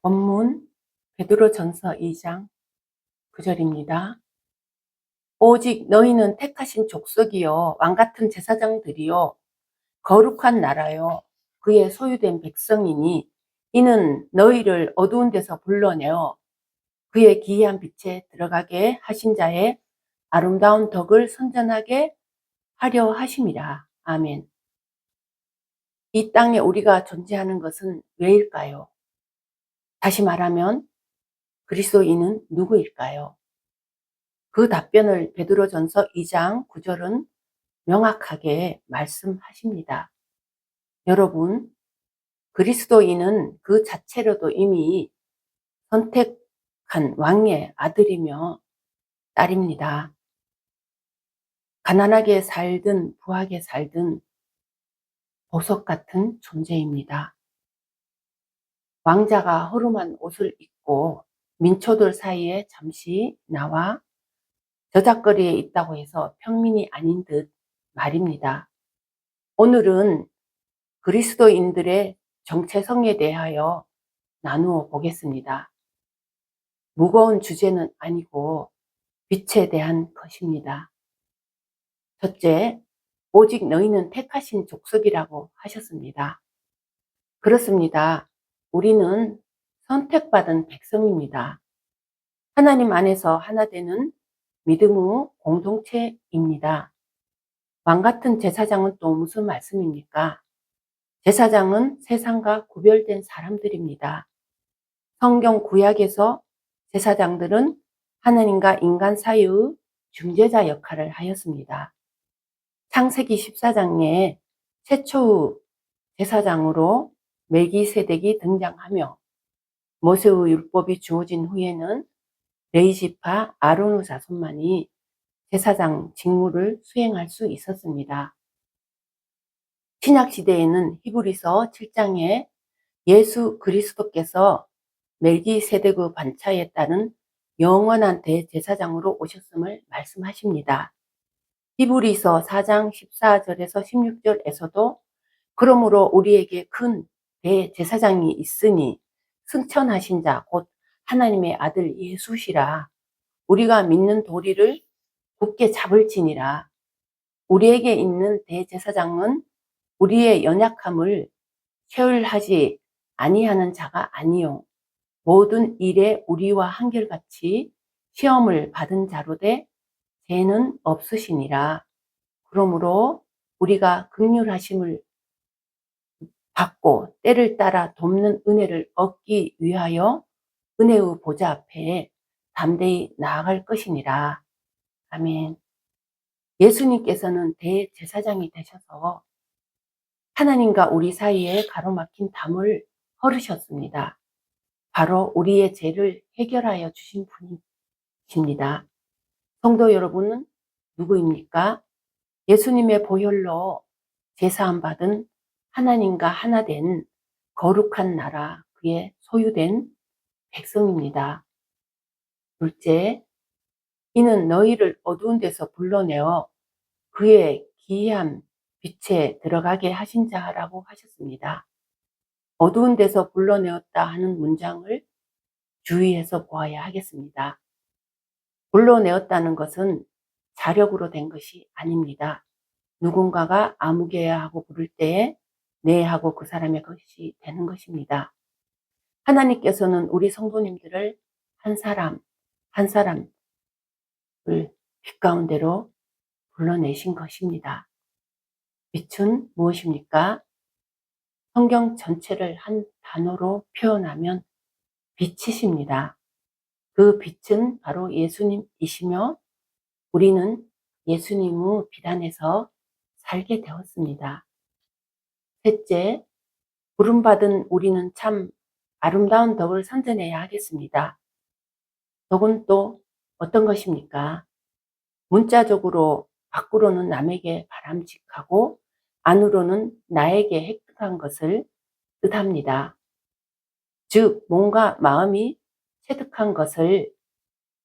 본문 베드로전서 2장 9절입니다. 오직 너희는 택하신 족속이요 왕같은 제사장들이요 거룩한 나라요 그의 소유된 백성이니 이는 너희를 어두운 데서 불러내어 그의 기이한 빛에 들어가게 하신 자의 아름다운 덕을 선전하게 하려 하심이라. 아멘. 이 땅에 우리가 존재하는 것은 왜일까요? 다시 말하면 그리스도인은 누구일까요? 그 답변을 베드로전서 2장 9절은 명확하게 말씀하십니다. 여러분, 그리스도인은 그 자체로도 이미 선택한 왕의 아들이며 딸입니다. 가난하게 살든 부하게 살든 보석 같은 존재입니다. 왕자가 허름한 옷을 입고 민초들 사이에 잠시 나와 저작거리에 있다고 해서 평민이 아닌 듯 말입니다. 오늘은 그리스도인들의 정체성에 대하여 나누어 보겠습니다. 무거운 주제는 아니고 빛에 대한 것입니다. 첫째, 오직 너희는 택하신 족속이라고 하셨습니다. 그렇습니다. 우리는 선택받은 백성입니다. 하나님 안에서 하나 되는 믿음의 공동체입니다. 왕같은 제사장은 또 무슨 말씀입니까? 제사장은 세상과 구별된 사람들입니다. 성경 구약에서 제사장들은 하나님과 인간 사이의 중재자 역할을 하였습니다. 창세기 14장에 최초의 제사장으로 멜기세덱이 등장하며 모세의 율법이 주어진 후에는 레위지파 아론의 자손만이 제사장 직무를 수행할 수 있었습니다. 신약시대에는 히브리서 7장에 예수 그리스도께서 멜기세덱의 반차에 따른 영원한 대제사장으로 오셨음을 말씀하십니다. 히브리서 4장 14절에서 16절에서도 그러므로 우리에게 큰 대제사장이 있으니 승천하신 자 곧 하나님의 아들 예수시라. 우리가 믿는 도리를 굳게 잡을지니라. 우리에게 있는 대제사장은 우리의 연약함을 체휼하지 아니하는 자가 아니요 모든 일에 우리와 한결같이 시험을 받은 자로되 죄는 없으시니라. 그러므로 우리가 긍휼하심을 받고 때를 따라 돕는 은혜를 얻기 위하여 은혜의 보좌 앞에 담대히 나아갈 것이니라. 아멘. 예수님께서는 대제사장이 되셔서 하나님과 우리 사이에 가로막힌 담을 헐으셨습니다. 바로 우리의 죄를 해결하여 주신 분이십니다. 성도 여러분은 누구입니까? 예수님의 보혈로 제사함 받은 하나님과 하나 된 거룩한 나라, 그의 소유된 백성입니다. 둘째, 이는 너희를 어두운 데서 불러내어 그의 기이한 빛에 들어가게 하신 자라고 하셨습니다. 어두운 데서 불러내었다 하는 문장을 주의해서 보아야 하겠습니다. 불러내었다는 것은 자력으로 된 것이 아닙니다. 누군가가 아무개야 하고 부를 때에 네 하고 그 사람의 것이 되는 것입니다. 하나님께서는 우리 성도님들을 한 사람 한 사람을 빛 가운데로 불러내신 것입니다. 빛은 무엇입니까? 성경 전체를 한 단어로 표현하면 빛이십니다. 그 빛은 바로 예수님이시며 우리는 예수님의 빛 안에서 살게 되었습니다. 셋째, 부름받은 우리는 참 아름다운 덕을 선전해야 하겠습니다. 덕은 또 어떤 것입니까? 문자적으로 밖으로는 남에게 바람직하고 안으로는 나에게 획득한 것을 뜻합니다. 즉 몸과 마음이 체득한 것을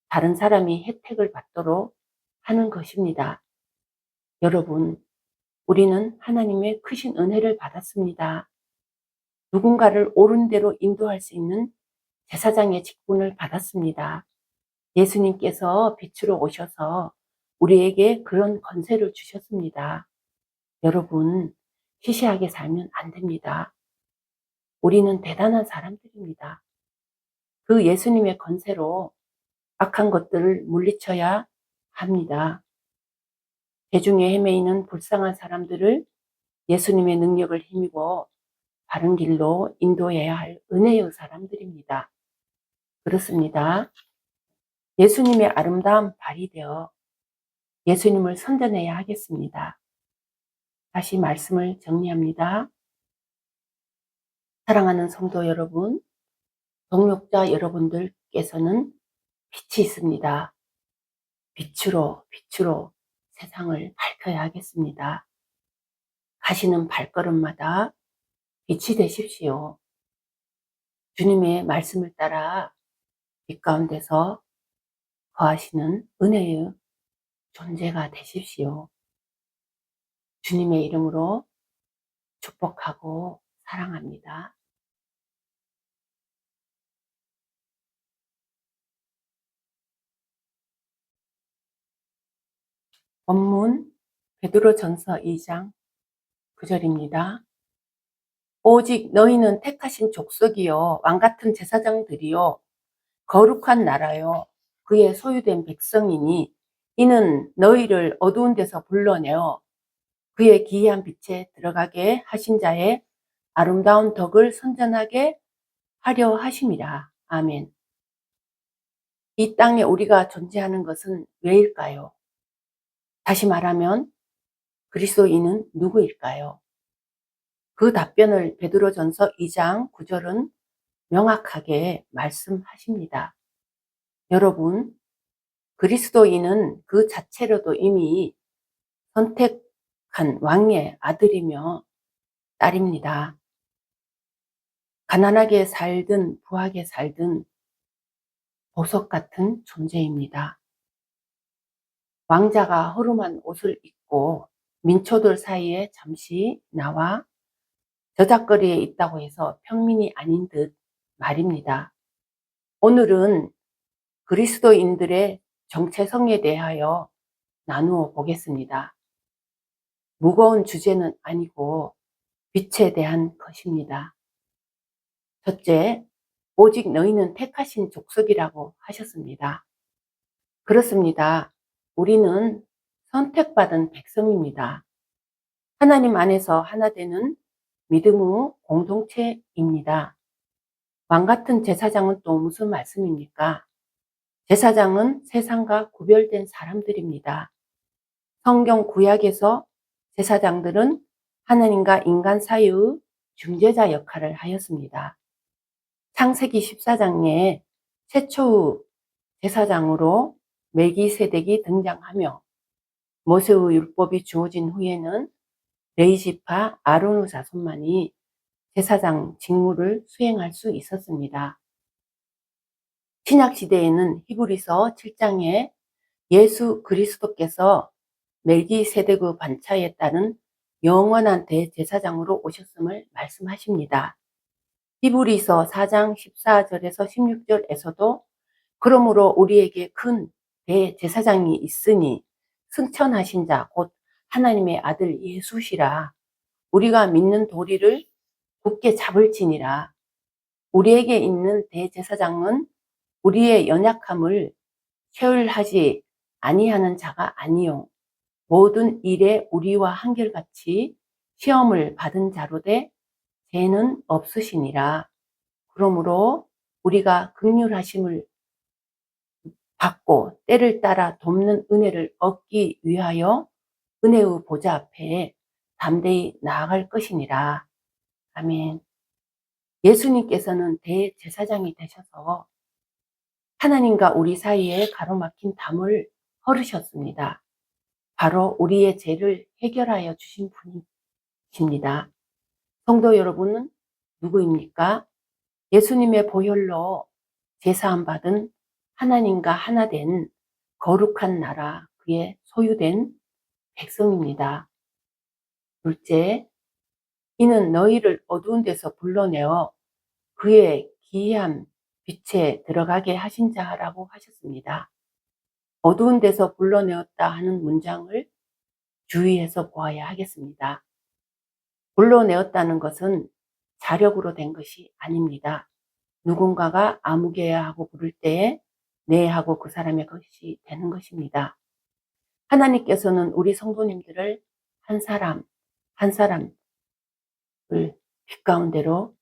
다른 사람이 혜택을 받도록 하는 것입니다. 여러분, 우리는 하나님의 크신 은혜를 받았습니다. 누군가를 옳은 대로 인도할 수 있는 제사장의 직분을 받았습니다. 예수님께서 빛으로 오셔서 우리에게 그런 권세를 주셨습니다. 여러분, 시시하게 살면 안 됩니다. 우리는 대단한 사람들입니다. 그 예수님의 권세로 악한 것들을 물리쳐야 합니다. 대중에 헤매이는 불쌍한 사람들을 예수님의 능력을 힘입어 바른 길로 인도해야 할 은혜의 사람들입니다. 그렇습니다. 예수님의 아름다운 발이 되어 예수님을 선전해야 하겠습니다. 다시 말씀을 정리합니다. 사랑하는 성도 여러분, 동역자 여러분들께서는 빛이 있습니다. 빛으로 세상을 밝혀야 하겠습니다. 가시는 발걸음마다 빛이 되십시오. 주님의 말씀을 따라 빛 가운데서 거하시는 은혜의 존재가 되십시오. 주님의 이름으로 축복하고 사랑합니다. 본문 베드로전서 2장 9절입니다. 오직 너희는 택하신 족속이요 왕같은 제사장들이요 거룩한 나라요 그의 소유된 백성이니 이는 너희를 어두운 데서 불러내어 그의 기이한 빛에 들어가게 하신 자의 아름다운 덕을 선전하게 하려 하심이라. 아멘. 이 땅에 우리가 존재하는 것은 왜일까요? 다시 말하면 그리스도인은 누구일까요? 그 답변을 베드로전서 2장 9절은 명확하게 말씀하십니다. 여러분, 그리스도인은 그 자체로도 이미 선택한 왕의 아들이며 딸입니다. 가난하게 살든 부하게 살든 보석 같은 존재입니다. 왕자가 허름한 옷을 입고 민초들 사이에 잠시 나와 저작거리에 있다고 해서 평민이 아닌 듯 말입니다. 오늘은 그리스도인들의 정체성에 대하여 나누어 보겠습니다. 무거운 주제는 아니고 빛에 대한 것입니다. 첫째, 오직 너희는 택하신 족속이라고 하셨습니다. 그렇습니다. 우리는 선택받은 백성입니다. 하나님 안에서 하나 되는 믿음의 공동체입니다. 왕같은 제사장은 또 무슨 말씀입니까? 제사장은 세상과 구별된 사람들입니다. 성경 구약에서 제사장들은 하나님과 인간 사이의 중재자 역할을 하였습니다. 창세기 14장에 최초의 제사장으로 멜기세덱이 등장하며 모세의 율법이 주어진 후에는 레위지파 아론의 자손만이 제사장 직무를 수행할 수 있었습니다. 신약시대에는 히브리서 7장에 예수 그리스도께서 멜기세덱의 반차에 따른 영원한 대제사장으로 오셨음을 말씀하십니다. 히브리서 4장 14절에서 16절에서도 그러므로 우리에게 큰 대제사장이 있으니 승천하신 자 곧 하나님의 아들 예수시라. 우리가 믿는 도리를 굳게 잡을지니라. 우리에게 있는 대제사장은 우리의 연약함을 체휼하지 아니하는 자가 아니요 모든 일에 우리와 한결같이 시험을 받은 자로되 죄는 없으시니라. 그러므로 우리가 긍휼하심을 받고 때를 따라 돕는 은혜를 얻기 위하여 은혜의 보좌 앞에 담대히 나아갈 것이니라. 아멘. 예수님께서는 대제사장이 되셔서 하나님과 우리 사이에 가로막힌 담을 헐으셨습니다. 바로 우리의 죄를 해결하여 주신 분이십니다. 성도 여러분은 누구입니까? 예수님의 보혈로 제사함 받은 하나님과 하나 된 거룩한 나라, 그의 소유된 백성입니다. 둘째, 이는 너희를 어두운 데서 불러내어 그의 기이한 빛에 들어가게 하신 자라고 하셨습니다. 어두운 데서 불러내었다 하는 문장을 주의해서 보아야 하겠습니다. 불러내었다는 것은 자력으로 된 것이 아닙니다. 누군가가 아무개야 하고 부를 때에 네 하고 그 사람의 것이 되는 것입니다. 하나님께서는 우리 성도님들을 한 사람 한 사람을 빛 가운데로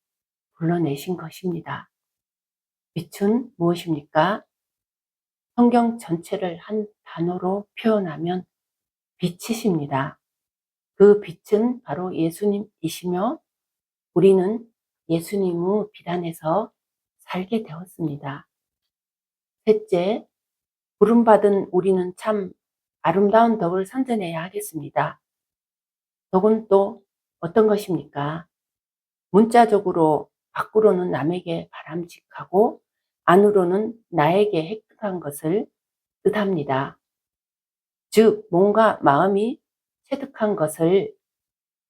불러내신 것입니다. 빛은 무엇입니까? 성경 전체를 한 단어로 표현하면 빛이십니다. 그 빛은 바로 예수님이시며 우리는 예수님의 빛 안에서 살게 되었습니다. 셋째, 부름받은 우리는 참 아름다운 덕을 선전해야 하겠습니다. 덕은 또 어떤 것입니까? 문자적으로 밖으로는 남에게 바람직하고 안으로는 나에게 획득한 것을 뜻합니다. 즉, 몸과 마음이 체득한 것을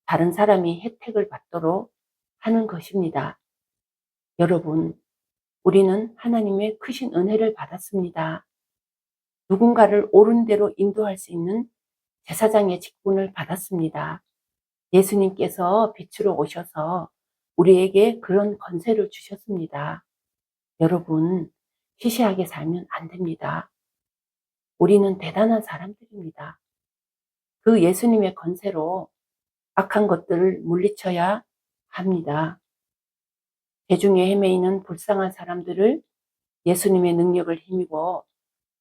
다른 사람이 혜택을 받도록 하는 것입니다. 여러분, 우리는 하나님의 크신 은혜를 받았습니다. 누군가를 옳은 대로 인도할 수 있는 제사장의 직분을 받았습니다. 예수님께서 빛으로 오셔서 우리에게 그런 권세를 주셨습니다. 여러분, 시시하게 살면 안 됩니다. 우리는 대단한 사람들입니다. 그 예수님의 권세로 악한 것들을 물리쳐야 합니다. 대중에 헤매이는 불쌍한 사람들을 예수님의 능력을 힘입어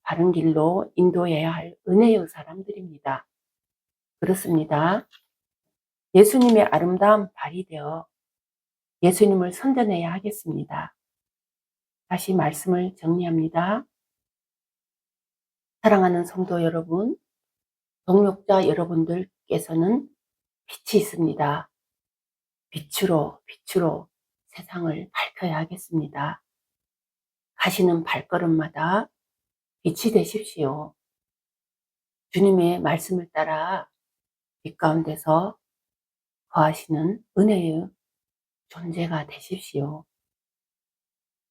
바른 길로 인도해야 할 은혜의 사람들입니다. 그렇습니다. 예수님의 아름다운 발이 되어 예수님을 선전해야 하겠습니다. 다시 말씀을 정리합니다. 사랑하는 성도 여러분, 동역자 여러분들께서는 빛이 있습니다. 빛으로 세상을 밝혀야 하겠습니다. 가시는 발걸음마다 빛이 되십시오. 주님의 말씀을 따라 빛 가운데서 거하시는 은혜의 존재가 되십시오.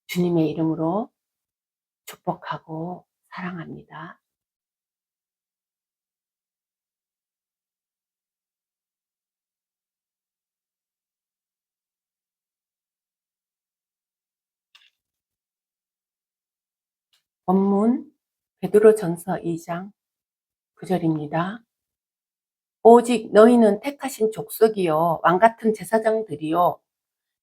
주님의 이름으로 축복하고 사랑합니다. 본문 베드로전서 2장 9절입니다. 오직 너희는 택하신 족속이요 왕같은 제사장들이요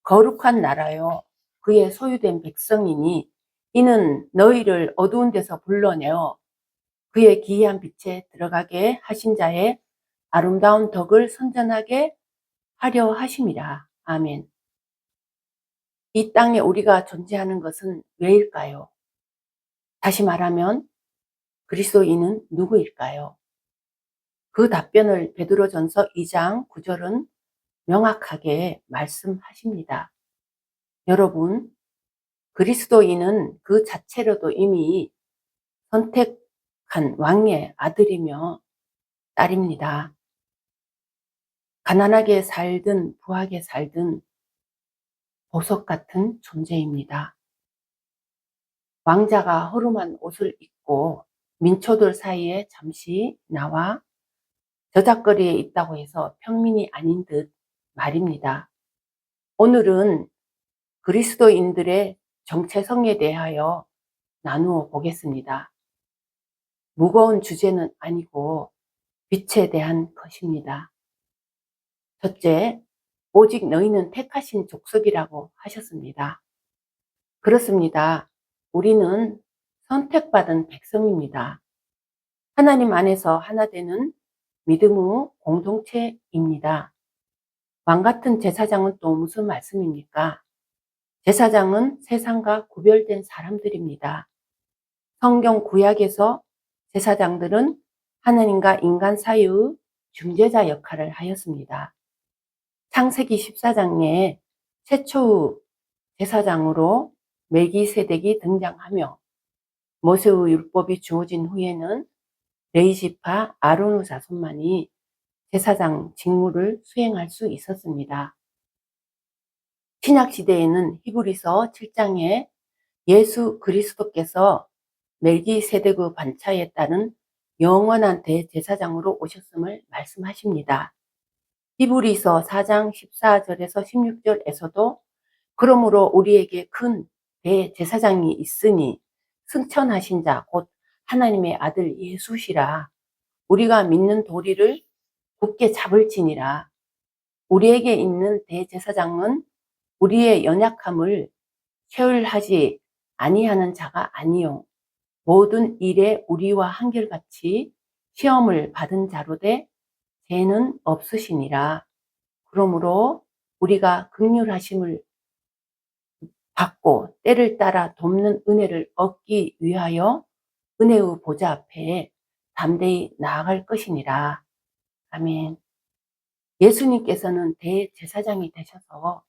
거룩한 나라요 그의 소유된 백성이니 이는 너희를 어두운 데서 불러내어 그의 기이한 빛에 들어가게 하신 자의 아름다운 덕을 선전하게 하려 하심이라. 아멘. 이 땅에 우리가 존재하는 것은 왜일까요? 다시 말하면 그리스도인은 누구일까요? 그 답변을 베드로전서 2장 9절은 명확하게 말씀하십니다. 여러분, 그리스도인은 그 자체로도 이미 선택한 왕의 아들이며 딸입니다. 가난하게 살든 부하게 살든 보석 같은 존재입니다. 왕자가 허름한 옷을 입고 민초들 사이에 잠시 나와 저작거리에 있다고 해서 평민이 아닌 듯 말입니다. 오늘은 그리스도인들의 정체성에 대하여 나누어 보겠습니다. 무거운 주제는 아니고 빛에 대한 것입니다. 첫째, 오직 너희는 택하신 족속이라고 하셨습니다. 그렇습니다. 우리는 선택받은 백성입니다. 하나님 안에서 하나 되는 믿음의 공동체입니다. 왕같은 제사장은 또 무슨 말씀입니까? 제사장은 세상과 구별된 사람들입니다. 성경 구약에서 제사장들은 하나님과 인간 사이의 중재자 역할을 하였습니다. 창세기 14장에 최초의 제사장으로 멜기세덱이 등장하며 모세의 율법이 주어진 후에는 레위지파 아론의 자손만이 제사장 직무를 수행할 수 있었습니다. 신약 시대에는 히브리서 7장에 예수 그리스도께서 멜기세덱의 반차에 따른 영원한 대제사장으로 오셨음을 말씀하십니다. 히브리서 4장 14절에서 16절에서도 그러므로 우리에게 큰 대제사장이 있으니 승천하신 자 곧 하나님의 아들 예수시라. 우리가 믿는 도리를 굳게 잡을지니라. 우리에게 있는 대제사장은 우리의 연약함을 체휼하지 아니하는 자가 아니요 모든 일에 우리와 한결같이 시험을 받은 자로되 죄는 없으시니라. 그러므로 우리가 긍휼하심을 받고 때를 따라 돕는 은혜를 얻기 위하여 은혜의 보좌 앞에 담대히 나아갈 것이니라. 아멘. 예수님께서는 대제사장이 되셔서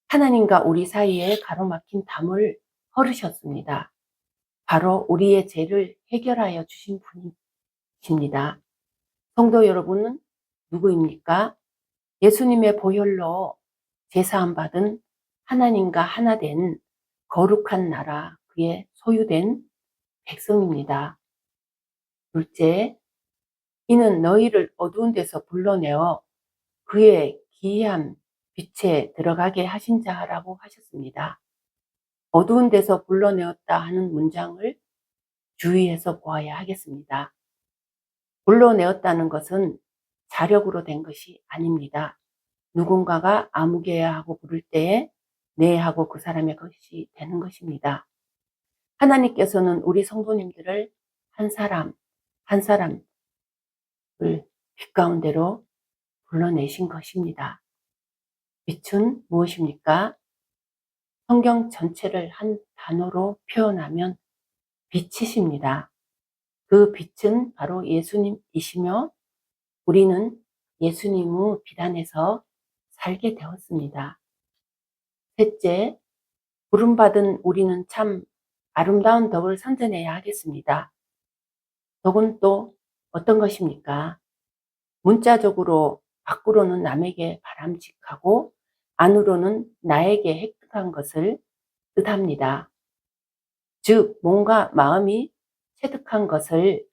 하나님과 우리 사이에 가로막힌 담을 헐으셨습니다. 바로 우리의 죄를 해결하여 주신 분이십니다. 성도 여러분은 누구입니까? 예수님의 보혈로 제사함 받은 하나님과 하나 된 거룩한 나라, 그의 소유된 백성입니다. 둘째, 이는 너희를 어두운 데서 불러내어 그의 기이한 빛에 들어가게 하신 자라고 하셨습니다. 어두운 데서 불러내었다 하는 문장을 주의해서 보아야 하겠습니다. 불러내었다는 것은 자력으로 된 것이 아닙니다. 누군가가 아무개야 하고 부를 때에 네 하고 그 사람의 것이 되는 것입니다. 하나님께서는 우리 성도님들을 한 사람 한 사람을 빛 가운데로 불러내신 것입니다. 빛은 무엇입니까? 성경 전체를 한 단어로 표현하면 빛이십니다. 그 빛은 바로 예수님이시며 우리는 예수님의 빛 안에서 살게 되었습니다. 셋째, 부름받은 우리는 참 아름다운 덕을 선전해야 하겠습니다. 덕은 또 어떤 것입니까? 문자적으로 밖으로는 남에게 바람직하고 안으로는 나에게 획득한 것을 뜻합니다. 즉 몸과 마음이 체득한 것을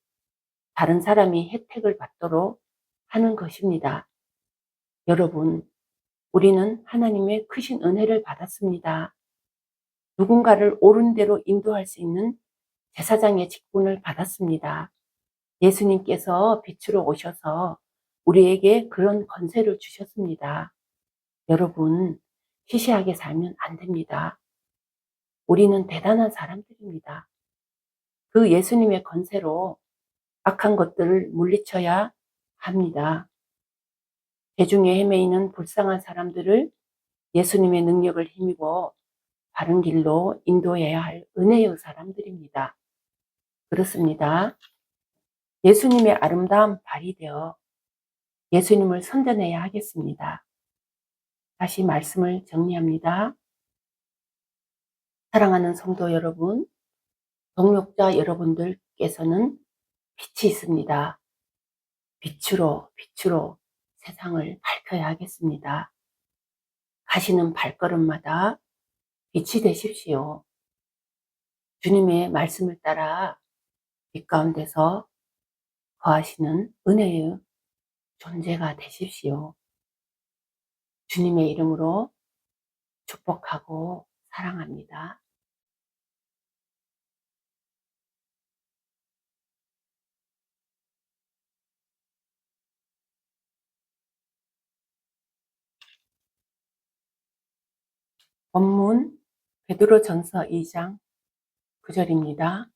다른 사람이 혜택을 받도록 하는 것입니다. 여러분, 우리는 하나님의 크신 은혜를 받았습니다. 누군가를 옳은 대로 인도할 수 있는 제사장의 직분을 받았습니다. 예수님께서 빛으로 오셔서 우리에게 그런 권세를 주셨습니다. 여러분, 시시하게 살면 안 됩니다. 우리는 대단한 사람들입니다. 그 예수님의 권세로 악한 것들을 물리쳐야 합니다. 대중에 헤매이는 불쌍한 사람들을 예수님의 능력을 힘입어 바른 길로 인도해야 할 은혜의 사람들입니다. 그렇습니다. 예수님의 아름다운 발이 되어 예수님을 선전해야 하겠습니다. 다시 말씀을 정리합니다. 사랑하는 성도 여러분, 동역자 여러분들께서는 빛이 있습니다. 빛으로 세상을 밝혀야 하겠습니다. 가시는 발걸음마다 빛이 되십시오. 주님의 말씀을 따라 빛 가운데서 거하시는 은혜의 존재가 되십시오. 주님의 이름으로 축복하고 사랑합니다. 본문 베드로전서 2장 9절입니다.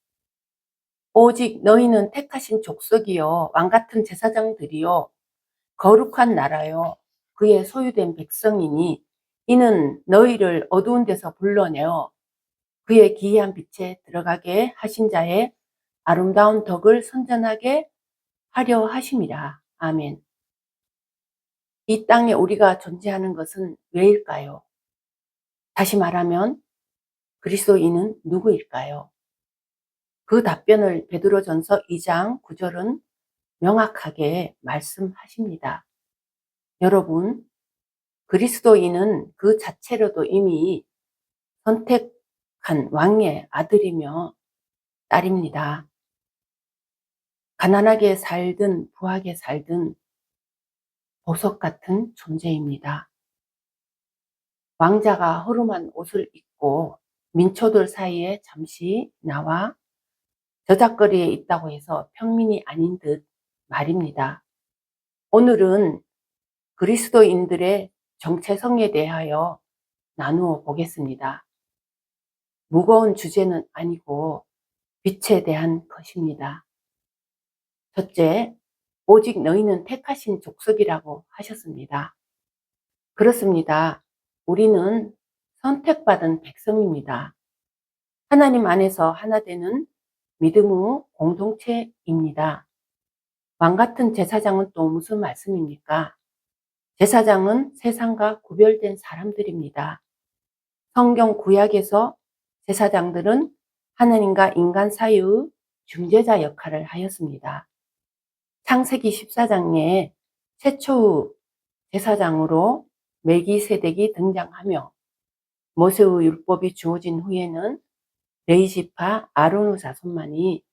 오직 너희는 택하신 족속이요 왕같은 제사장들이요 거룩한 나라요 그의 소유된 백성이니 이는 너희를 어두운 데서 불러내어 그의 기이한 빛에 들어가게 하신 자의 아름다운 덕을 선전하게 하려 하심이라. 아멘. 이 땅에 우리가 존재하는 것은 왜일까요? 다시 말하면 그리스도인은 누구일까요? 그 답변을 베드로전서 2장 9절은 명확하게 말씀하십니다. 여러분, 그리스도인은 그 자체로도 이미 선택한 택한 왕의 아들이며 딸입니다. 가난하게 살든 부하게 살든 보석 같은 존재입니다. 왕자가 허름한 옷을 입고 민초들 사이에 잠시 나와 저작거리에 있다고 해서 평민이 아닌 듯 말입니다. 오늘은 그리스도인들의 정체성에 대하여 나누어 보겠습니다. 무거운 주제는 아니고 빛에 대한 것입니다. 첫째, 오직 너희는 택하신 족속이라고 하셨습니다. 그렇습니다. 우리는 선택받은 백성입니다. 하나님 안에서 하나 되는 믿음의 공동체입니다. 왕같은 제사장은 또 무슨 말씀입니까? 제사장은 세상과 구별된 사람들입니다. 성경 구약에서 제사장들은 하나님과 인간 사이의 중재자 역할을 하였습니다. 창세기 14장에 최초의 제사장으로 멜기세덱이 등장하며 모세의 율법이 주어진 후에는 레위지파 아론의 자손만이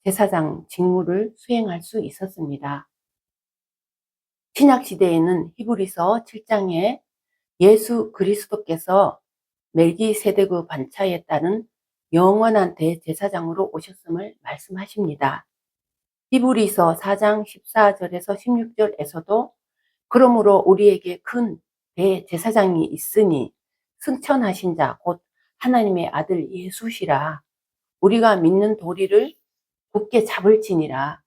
제사장 직무를 수행할 수 있었습니다. 신약시대에는 히브리서 7장에 예수 그리스도께서 멜기세덱의 반차에 따른 영원한 대제사장으로 오셨음을 말씀하십니다. 히브리서 4장 14절에서 16절에서도 그러므로 우리에게 큰 대제사장이 있으니 승천하신 자 곧 하나님의 아들 예수시라. 우리가 믿는 도리를 굳게 잡을지니라.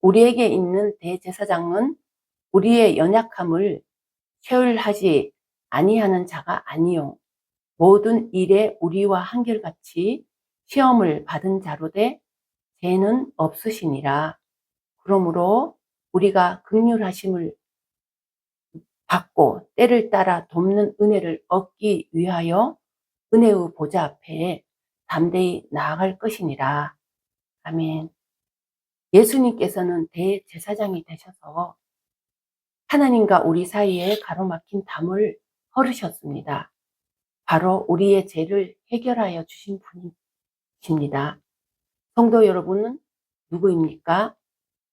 우리에게 있는 대제사장은 우리의 연약함을 체휼하지 아니하는 자가 아니요 모든 일에 우리와 한결같이 시험을 받은 자로되 죄는 없으시니라. 그러므로 우리가 긍휼하심을 받고 때를 따라 돕는 은혜를 얻기 위하여 은혜의 보좌 앞에 담대히 나아갈 것이니라. 아멘. 예수님께서는 대제사장이 되셔서 하나님과 우리 사이에 가로막힌 담을 헐으셨습니다. 바로 우리의 죄를 해결하여 주신 분이십니다. 성도 여러분은 누구입니까?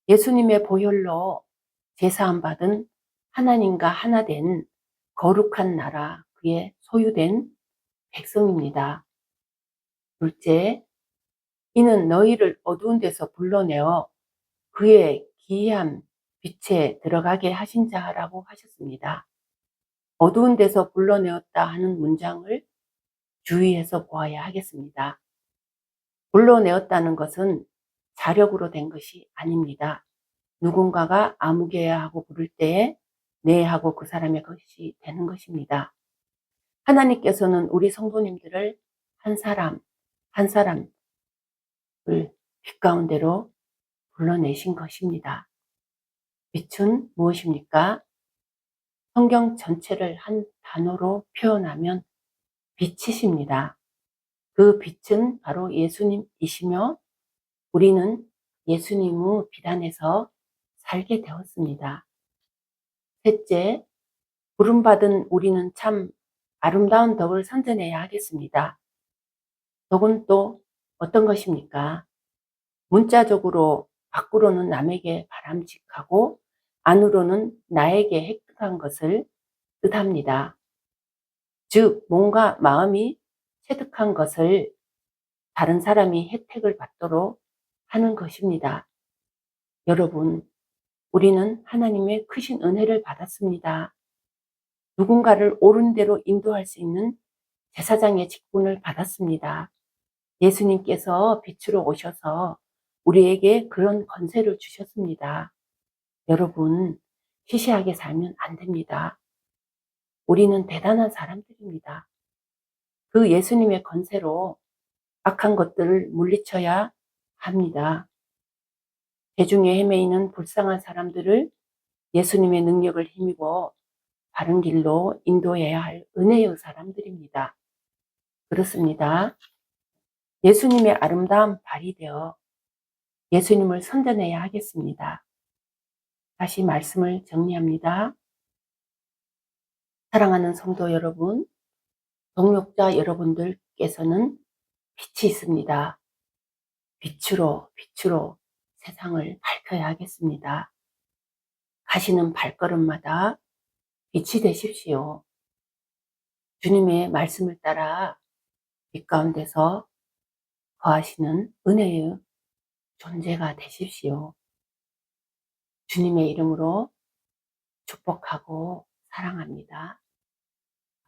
예수님의 보혈로 제사함 받은 하나님과 하나 된 거룩한 나라, 그의 소유된 백성입니다. 둘째, 이는 너희를 어두운 데서 불러내어 그의 기이한 빛에 들어가게 하신 자라고 하셨습니다. 어두운 데서 불러내었다 하는 문장을 주의해서 보아야 하겠습니다. 불러내었다는 것은 자력으로 된 것이 아닙니다. 누군가가 아무개야 하고 부를 때에 네 하고 그 사람의 것이 되는 것입니다. 하나님께서는 우리 성도님들을 한 사람 한 사람을 빛 가운데로 불러내신 것입니다. 빛은 무엇입니까? 성경 전체를 한 단어로 표현하면 빛이십니다. 그 빛은 바로 예수님이시며 우리는 예수님의 빛 안에서 살게 되었습니다. 셋째, 부름받은 우리는 참 아름다운 덕을 선전해야 하겠습니다. 덕은 또 어떤 것입니까? 문자적으로 밖으로는 남에게 바람직하고 안으로는 나에게 획득한 것을 뜻합니다. 즉 몸과 마음이 체득한 것을 다른 사람이 혜택을 받도록 하는 것입니다. 여러분, 우리는 하나님의 크신 은혜를 받았습니다. 누군가를 옳은 대로 인도할 수 있는 제사장의 직분을 받았습니다. 예수님께서 빛으로 오셔서 우리에게 그런 권세를 주셨습니다. 여러분, 시시하게 살면 안 됩니다. 우리는 대단한 사람들입니다. 그 예수님의 권세로 악한 것들을 물리쳐야 합니다. 대중에 헤매이는 불쌍한 사람들을 예수님의 능력을 힘입어 바른 길로 인도해야 할 은혜의 사람들입니다. 그렇습니다. 예수님의 아름다운 발이 되어 예수님을 선전해야 하겠습니다. 다시 말씀을 정리합니다. 사랑하는 성도 여러분, 동역자 여러분들께서는 빛이 있습니다. 빛으로 세상을 밝혀야 하겠습니다. 가시는 발걸음마다 빛이 되십시오. 주님의 말씀을 따라 빛 가운데서 거하시는 은혜의 존재가 되십시오. 주님의 이름으로 축복하고 사랑합니다.